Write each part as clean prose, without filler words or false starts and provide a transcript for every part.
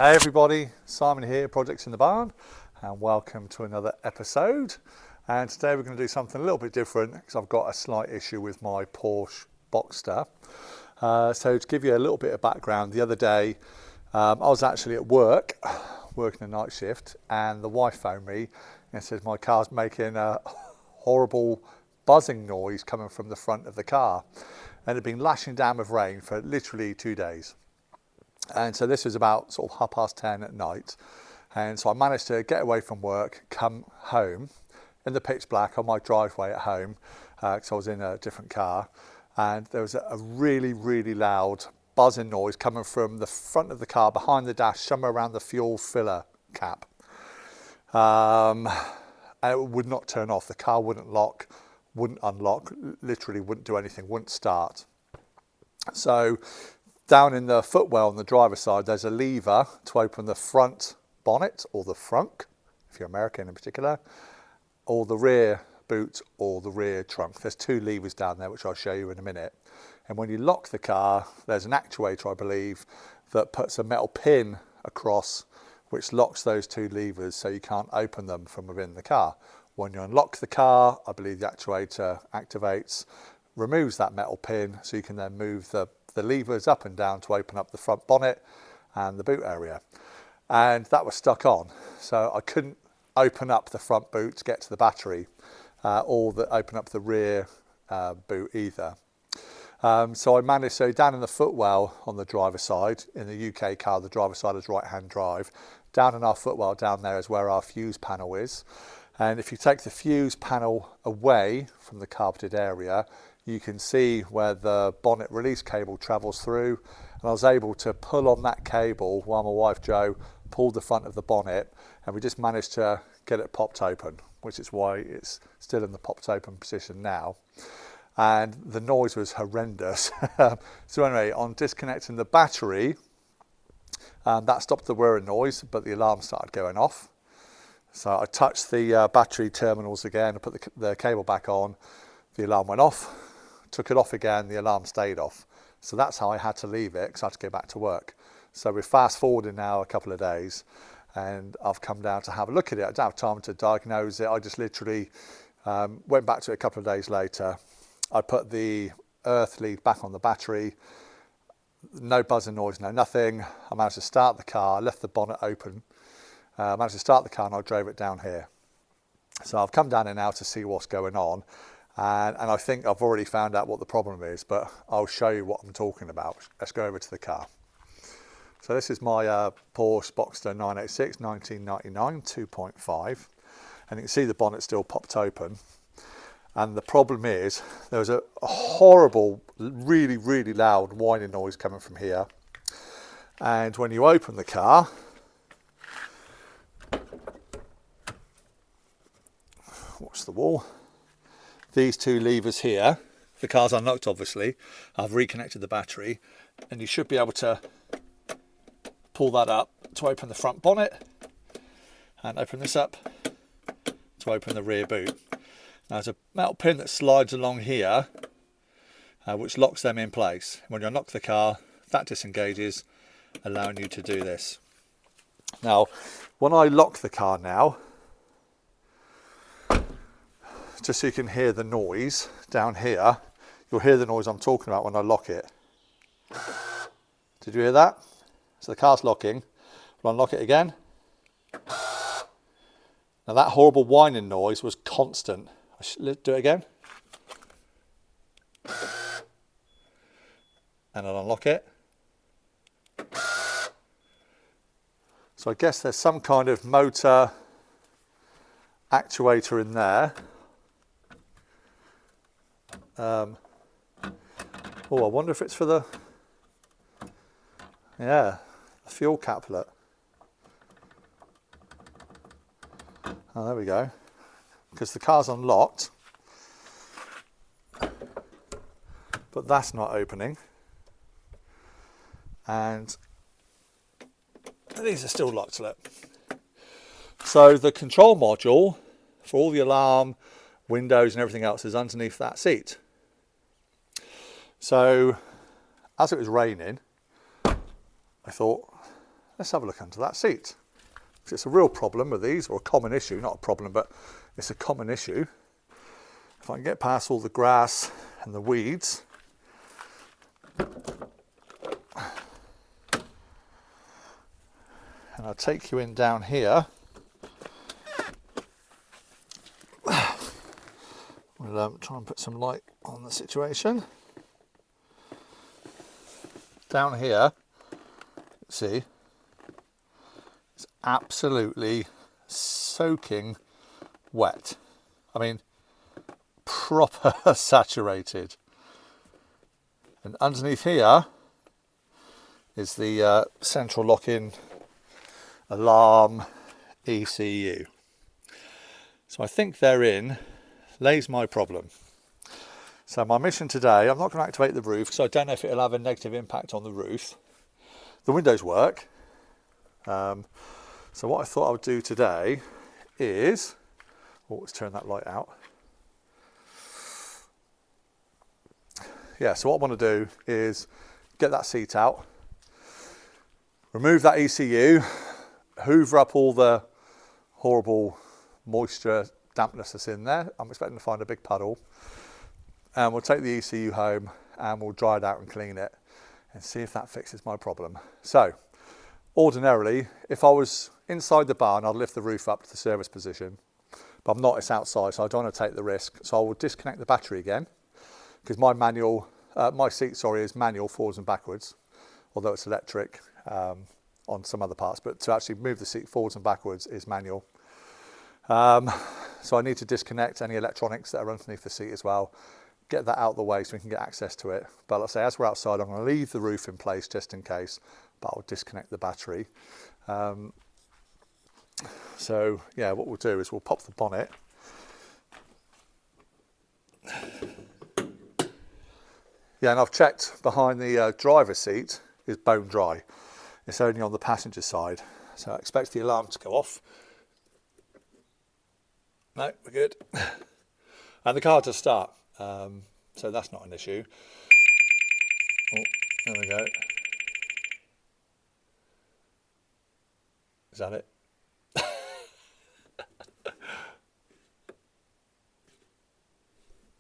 Hey everybody, Simon here, Projects in the Barn, and welcome to another episode. And today we're going to do something a little bit different because I've got a slight issue with my Porsche Boxster. So to give you a little bit of background, the other day I was actually at work, working a night shift, and the wife phoned me and said my car's making a horrible buzzing noise coming from the front of the car. And it had been lashing down with rain for literally 2 days. And so this was about sort of 10:30 at night. And so I managed to get away from work, come home in the pitch black on my driveway at home, because I was in a different car. And there was a really, really loud buzzing noise coming from the front of the car, behind the dash, somewhere around the fuel filler cap. And it would not turn off. The car wouldn't lock, wouldn't unlock, literally wouldn't do anything, wouldn't start. So down in the footwell on the driver's side, there's a lever to open the front bonnet, or the frunk, if you're American in particular, or the rear boot, or the rear trunk. There's 2 levers down there, which I'll show you in a minute. And when you lock the car, there's an actuator, I believe, that puts a metal pin across, which locks those 2 levers so you can't open them from within the car. When you unlock the car, I believe the actuator activates, removes that metal pin, so you can then move the levers up and down to open up the front bonnet and the boot area. And that was stuck on, so I couldn't open up the front boot to get to the battery, or open up the rear boot either. So I managed, so down in the footwell on the driver's side, in the UK car, the driver's side is right-hand drive. Down in our footwell down there is where our fuse panel is. And if you take the fuse panel away from the carpeted area, you can see where the bonnet release cable travels through. And I was able to pull on that cable while my wife Jo pulled the front of the bonnet, and we just managed to get it popped open, which is why it's still in the popped open position now. And the noise was horrendous. So anyway, on disconnecting the battery, that stopped the whirring noise, but the alarm started going off. So I touched the battery terminals again, and put the cable back on. The alarm went off, took it off again, the alarm stayed off. So that's how I had to leave it, because I had to go back to work. So we're fast forwarding now a couple of days, and I've come down to have a look at it. I didn't have time to diagnose it. I just literally went back to it a couple of days later. I put the earth lead back on the battery, no buzzing noise, no nothing. I managed to start the car, left the bonnet open. I managed to start the car and I drove it down here. So I've come down here now to see what's going on. And I think I've already found out what the problem is, but I'll show you what I'm talking about. Let's go over to the car. So this is my Porsche Boxster 986 1999 2.5, and you can see the bonnet still popped open. And the problem is there was a horrible, really, really loud whining noise coming from here. And when you open the car, watch the wall. These 2 levers here, the car's unlocked obviously, I've reconnected the battery, and you should be able to pull that up to open the front bonnet, and open this up to open the rear boot. Now there's a metal pin that slides along here, which locks them in place. When you unlock the car, that disengages, allowing you to do this. Now, when I lock the car now, just so you can hear the noise down here, you'll hear the noise I'm talking about when I lock it. Did you hear that? So the car's locking. We'll unlock it again. Now that horrible whining noise was constant. I should do it again. And I'll unlock it. So I guess there's some kind of motor actuator in there. Oh, I wonder if it's for the fuel caplet. Oh, there we go. Because the car's unlocked, but that's not opening. And these are still locked, look. So the control module for all the alarm, windows and everything else is underneath that seat. So as it was raining, I thought, let's have a look under that seat. It's a real problem with these, or a common issue, not a problem, but it's a common issue. If I can get past all the grass and the weeds, and I'll take you in down here. We'll try and put some light on the situation. Down here, see, it's absolutely soaking wet. I mean, proper saturated. And underneath here is the central lock-in alarm ECU. So I think therein lays my problem. So my mission today, I'm not going to activate the roof because I don't know if it'll have a negative impact on the roof. The windows work. So what I thought I would do today is, let's turn that light out. Yeah, so what I want to do is get that seat out, remove that ECU, hoover up all the horrible moisture, dampness that's in there. I'm expecting to find a big puddle. And we'll take the ECU home and we'll dry it out and clean it and see if that fixes my problem. So, ordinarily, if I was inside the barn, I'd lift the roof up to the service position. But I'm not, it's outside, so I don't want to take the risk. So I will disconnect the battery again, because my seat is manual forwards and backwards, although it's electric on some other parts, but to actually move the seat forwards and backwards is manual. So I need to disconnect any electronics that are underneath the seat as well, get that out of the way so we can get access to it. But let's say as we're outside, I'm going to leave the roof in place just in case, but I'll disconnect the battery. So yeah, what we'll do is we'll pop the bonnet. Yeah, and I've checked behind the driver's seat is bone dry. It's only on the passenger side. So I expect the alarm to go off. No, we're good. And the car does start. So that's not an issue. Oh, there we go. Is that it?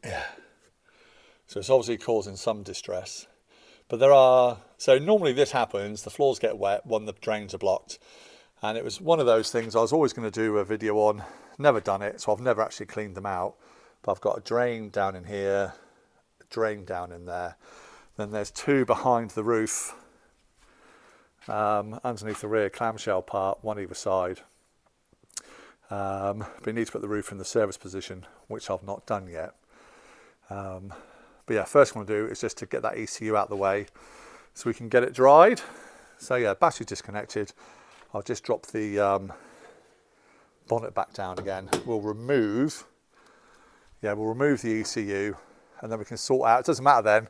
Yeah. So it's obviously causing some distress. But so normally this happens, the floors get wet when the drains are blocked. And it was one of those things I was always going to do a video on, never done it, so I've never actually cleaned them out. But I've got a drain down in here, a drain down in there. Then there's two behind the roof, underneath the rear clamshell part, one either side. But you need to put the roof in the service position, which I've not done yet. But yeah, first thing I'm going to do is just to get that ECU out of the way so we can get it dried. So yeah, battery disconnected. I'll just drop the bonnet back down again. We'll remove the ECU and then we can sort out, it doesn't matter then,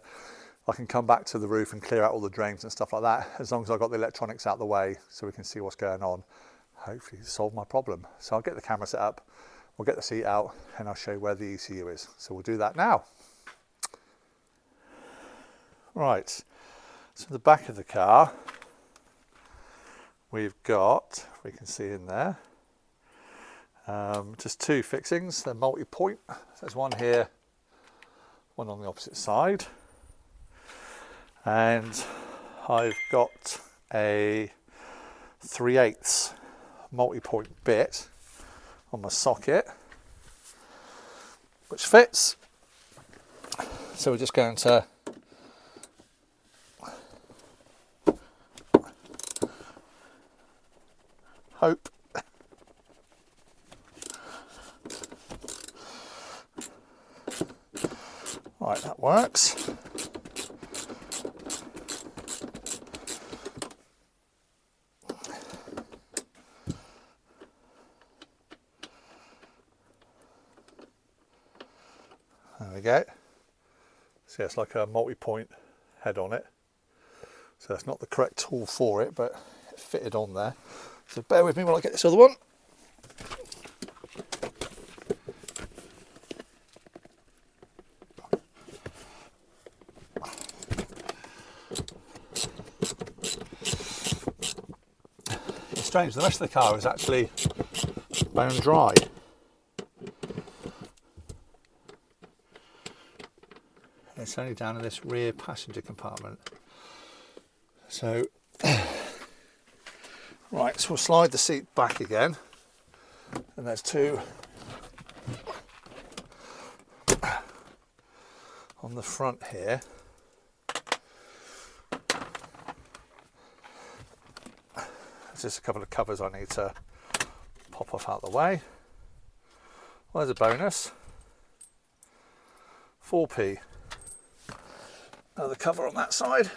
I can come back to the roof and clear out all the drains and stuff like that, as long as I've got the electronics out of the way so we can see what's going on. Hopefully solve my problem. So I'll get the camera set up, we'll get the seat out and I'll show you where the ECU is. So we'll do that now. Right, so the back of the car, we've got, we can see in there, just two fixings. They're multi-point. There's one here, one on the opposite side. And I've got a 3/8 multi-point bit on my socket, which fits. So we're just going to hope right, that works. There we go. So it's like a multi-point head on it. So it's not the correct tool for it, but it fitted on there. So bear with me while I get this other one. strange, the rest of the car is actually bone dry. It's only down in this rear passenger compartment. So, right, so we'll slide the seat back again. And there's two on the front here. There's just a couple of covers I need to pop off out the way. Well, there's a bonus. 4p. Another cover on that side.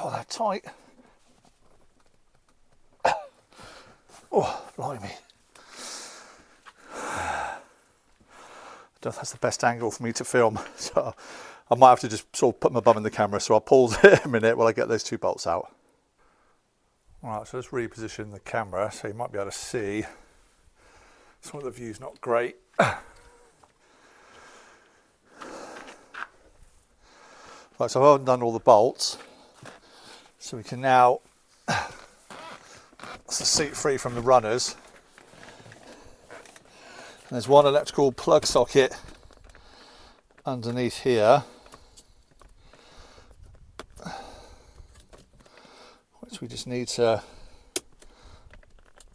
Oh, they're tight. Oh, blimey. I don't know if that's the best angle for me to film, so I might have to just sort of put my bum in the camera, so I'll pause it a minute while I get those two bolts out. Right, so let's reposition the camera so you might be able to see. Some of the view's not great. Right, so I've done all the bolts, so we can now, that's the seat free from the runners. And there's one electrical plug socket underneath here, which we just need to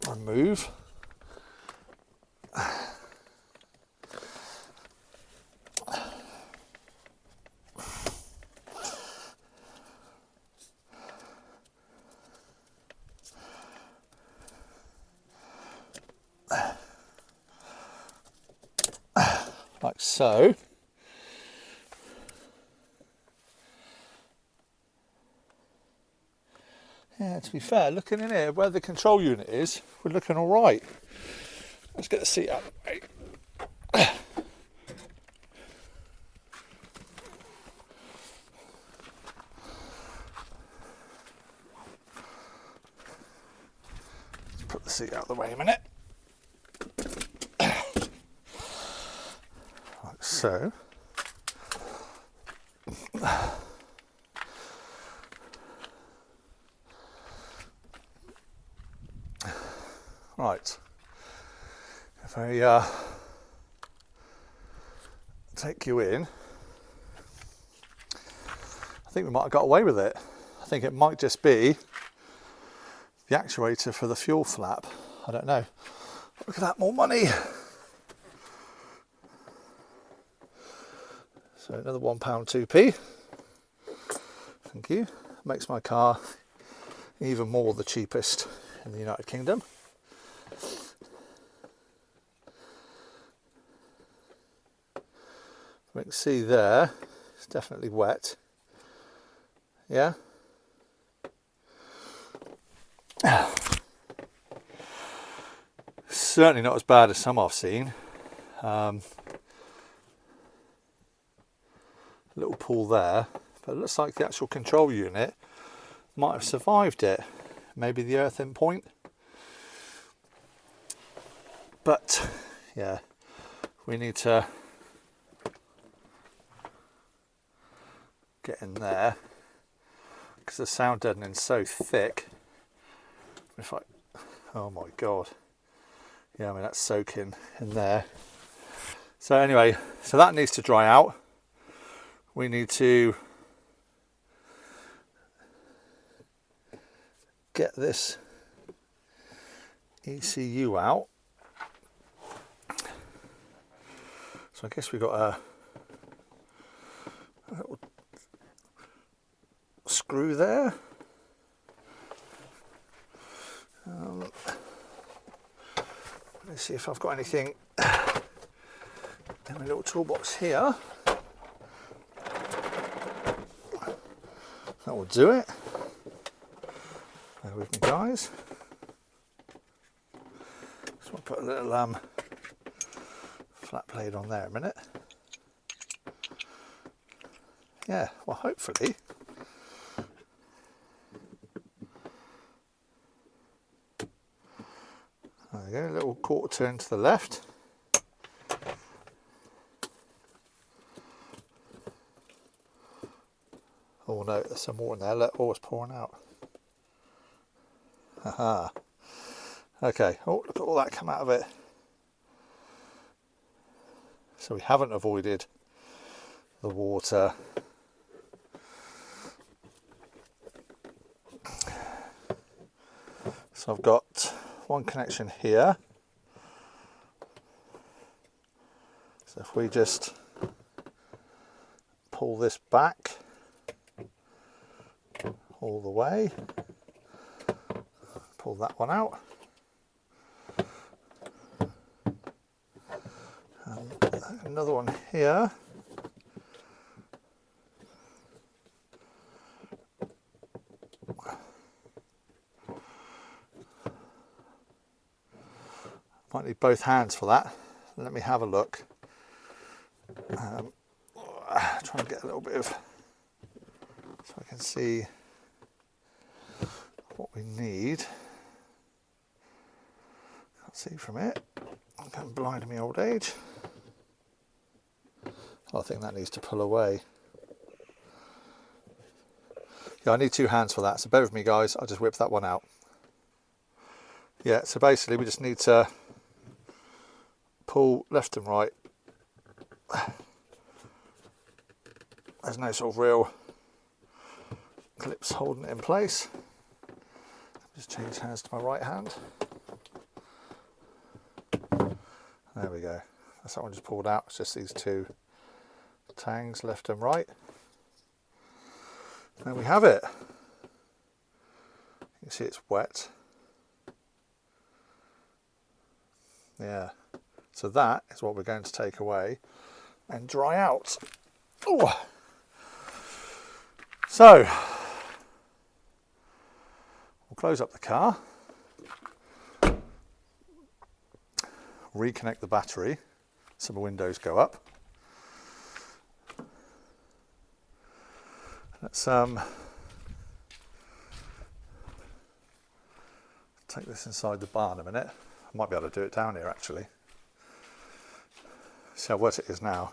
remove. Like so. Yeah, to be fair, looking in here where the control unit is, we're looking all right. Let's get the seat out of the way. Let's put the seat out of the way a minute. Like so. Right, if I take you in, I think we might have got away with it. I think it might just be the actuator for the fuel flap. I don't know. Look at that, more money. So another £1 2p. Thank you. Makes my car even more the cheapest in the United Kingdom. We can see there, it's definitely wet. Yeah. Certainly not as bad as some I've seen. Little pull there, but it looks like the actual control unit might have survived it. Maybe the earthing point. But yeah, we need to get in there because the sound deadening's so thick. If I, oh my god, yeah, I mean that's soaking in there. So anyway, so that needs to dry out. We need to get this ECU out. So I guess we've got a little screw there. Let's see if I've got anything in my little toolbox here. That will do it. Bear with me, guys. Just want to put a little flat blade on there a minute. Yeah, well, hopefully There we go, a little quarter turn to the left. Oh no, there's some more in there. Look, oh, it's pouring out. Aha. Okay, oh, look at all that come out of it. So we haven't avoided the water. So I've got one connection here. So if we just pull this back all the way, pull that one out, and another one here. Might need both hands for that. Let me have a look. Try and get a little bit of, so I can see what we need. Can't see from it. I'm getting blind in my old age. Oh, I think that needs to pull away. Yeah, I need two hands for that, so bear with me guys, I'll just whip that one out. Yeah, so basically we just need to pull left and right. There's no sort of real clips holding it in place. Just change hands to my right hand. There we go. That's that one just pulled out. It's just these two tangs, left and right. There we have it. You can see it's wet. Yeah. So that is what we're going to take away and dry out. Ooh. So, we'll close up the car, reconnect the battery, so the windows go up. Let's take this inside the barn a minute. I might be able to do it down here actually. See how wet it is now.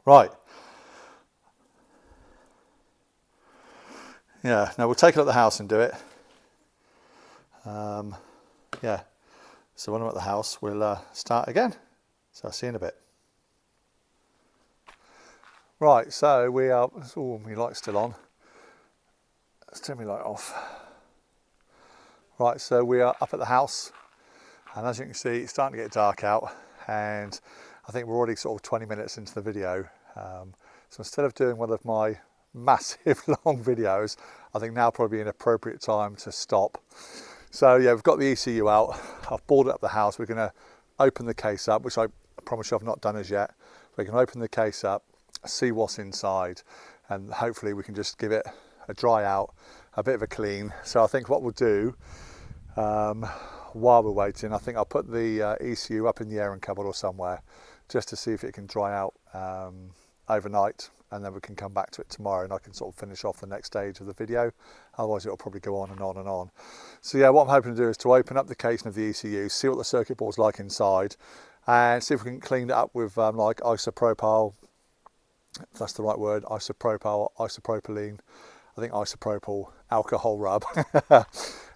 Right. Yeah, now we'll take it up the house and do it. Yeah, so when I'm at the house, we'll start again. So I'll see you in a bit. Right, so we are, oh, my light's still on. Let's turn my light off. Right, so we are up at the house. And as you can see, it's starting to get dark out. And I think we're already sort of 20 minutes into the video. So instead of doing one of my massive long videos, I think now probably an appropriate time to stop. So yeah, we've got the ECU out. I've boarded up the house. We're going to open the case up, which I promise you I've not done as yet. We can open the case up, see what's inside, and hopefully we can just give it a dry out, a bit of a clean. So I think what we'll do while we're waiting, I think I'll put the ECU up in the airing cupboard or somewhere just to see if it can dry out overnight, and then we can come back to it tomorrow and I can sort of finish off the next stage of the video. Otherwise it'll probably go on and on and on. So yeah, what I'm hoping to do is to open up the casing of the ECU, see what the circuit board's like inside, and see if we can clean it up with like isopropyl, if that's the right word, isopropyl, isopropylene, I think isopropyl alcohol rub.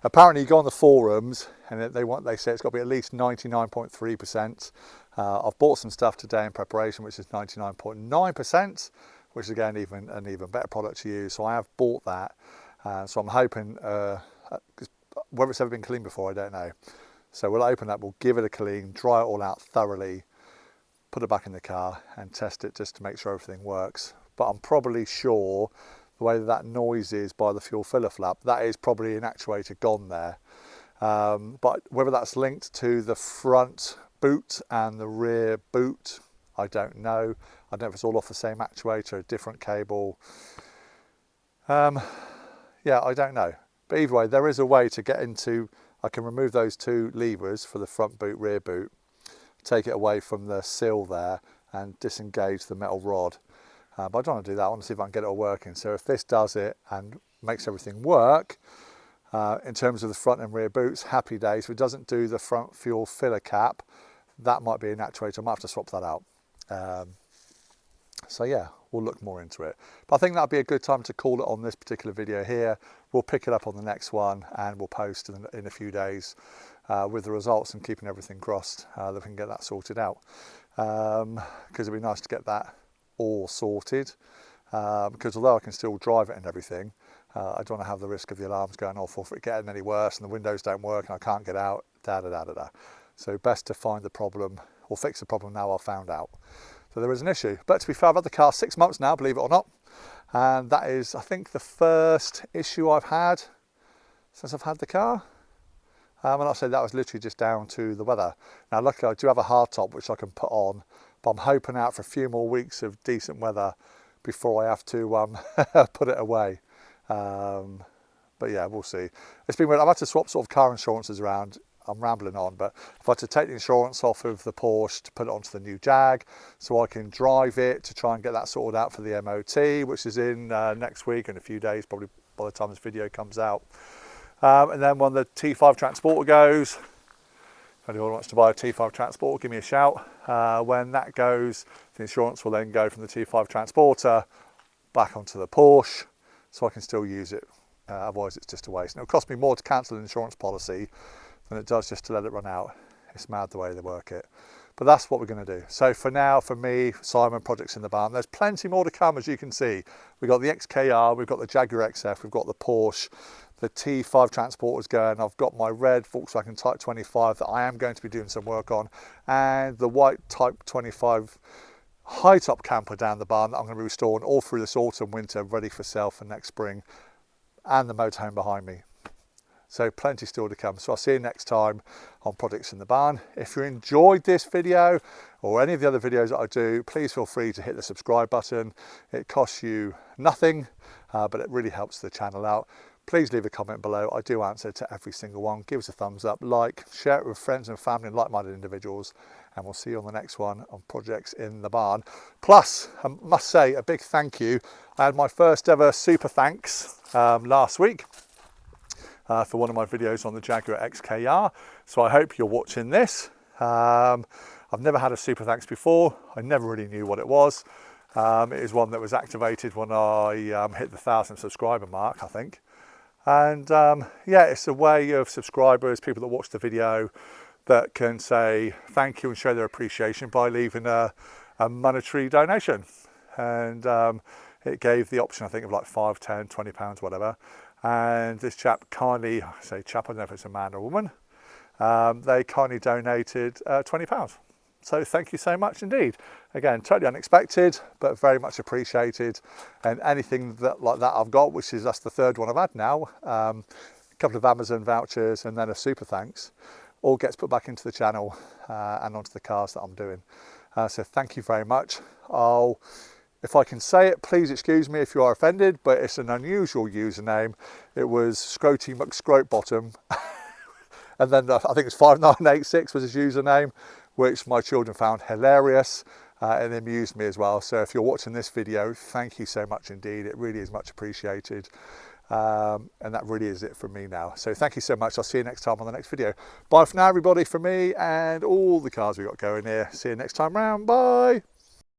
Apparently you go on the forums and they say it's got to be at least 99.3%. I've bought some stuff today in preparation which is 99.9%, which is again an even better product to use. So I have bought that. So I'm hoping, whether it's ever been cleaned before, I don't know. So we'll open that, we'll give it a clean, dry it all out thoroughly, put it back in the car and test it just to make sure everything works. But I'm probably sure the way that noise is by the fuel filler flap, that is probably an actuator gone there. But whether that's linked to the front boot and the rear boot, I don't know. I don't know if it's all off the same actuator, a different cable. Yeah, I don't know. But either way, there is a way to get into, I can remove those two levers for the front boot, rear boot, take it away from the sill there and disengage the metal rod. But I don't want to do that. I want to see if I can get it all working. So if this does it and makes everything work, In terms of the front and rear boots, happy days. If it doesn't do the front fuel filler cap, that might be an actuator. I might have to swap that out. So yeah, we'll look more into it. But I think that'll be a good time to call it on this particular video here. We'll pick it up on the next one and we'll post in a few days with the results, and keeping everything crossed that we can get that sorted out. Because it'd be nice to get that all sorted. Because although I can still drive it and everything, I don't want to have the risk of the alarms going off or for it getting any worse and the windows don't work and I can't get out, So best to find the problem or fix the problem now I've found out. So there is an issue. But to be fair, I've had the car 6 months now, believe it or not. And that is, I think, the first issue I've had since I've had the car. And I say that was literally just down to the weather. Now, luckily I do have a hardtop which I can put on, but I'm hoping out for a few more weeks of decent weather before I have to put it away. But yeah, we'll see. It's been weird. I've had to swap sort of car insurances around. I'm rambling on, but if I had to take the insurance off of the Porsche to put it onto the new Jag, so I can drive it to try and get that sorted out for the MOT, which is in next week in a few days, probably by the time this video comes out. And then when the T5 Transporter goes, if anyone wants to buy a T5 Transporter, give me a shout. When that goes, the insurance will then go from the T5 Transporter back onto the Porsche, so I can still use it. Otherwise it's just a waste. And it'll cost me more to cancel an insurance policy than it does just to let it run out. It's mad the way they work it. But that's what we're going to do. So for now, for me, Simon, projects in the barn. There's plenty more to come, as you can see. We've got the XKR, we've got the Jaguar XF, we've got the Porsche, the T5 Transporter's going. I've got my red Volkswagen Type 25 that I am going to be doing some work on, and the white Type 25 high top camper down the barn that I'm going to be restoring all through this autumn, winter, ready for sale for next spring, and the motorhome behind me. So plenty still to come. So I'll see you next time on Projects in the Barn. If you enjoyed this video or any of the other videos that I do, please feel free to hit the subscribe button. It costs you nothing, but it really helps the channel out. Please leave a comment below. I do answer to every single one. Give us a thumbs up, like, share it with friends and family and like-minded individuals. And we'll see you on the next one on Projects in the Barn. Plus, I must say a big thank you. I had my first ever super thanks last week. For one of my videos on the Jaguar XKR. So I hope you're watching this. I've never had a super thanks before. I never really knew what it was. It is one that was activated when I hit the 1,000 subscriber mark, I think. And yeah, it's a way of subscribers, people that watch the video, that can say thank you and show their appreciation by leaving a monetary donation. And it gave the option, I think, of like 5, 10, 20 pounds, whatever. And this chap kindly, I say chap, I don't know if it's a man or a woman, they kindly donated £20. So thank you so much indeed. Again, totally unexpected, but very much appreciated. And anything like that I've got, which is that's the third one I've had now, a couple of Amazon vouchers and then a super thanks, all gets put back into the channel and onto the cars that I'm doing. So thank you very much. If I can say it, please excuse me if you are offended, but it's an unusual username. It was Scroty McScrotebottom. And then I think it's 5986 was his username, which my children found hilarious and amused me as well. So if you're watching this video, thank you so much indeed. It really is much appreciated. And that really is it from me now. So thank you so much. I'll see you next time on the next video. Bye for now, everybody, from me and all the cars we got going here. See you next time round. Bye.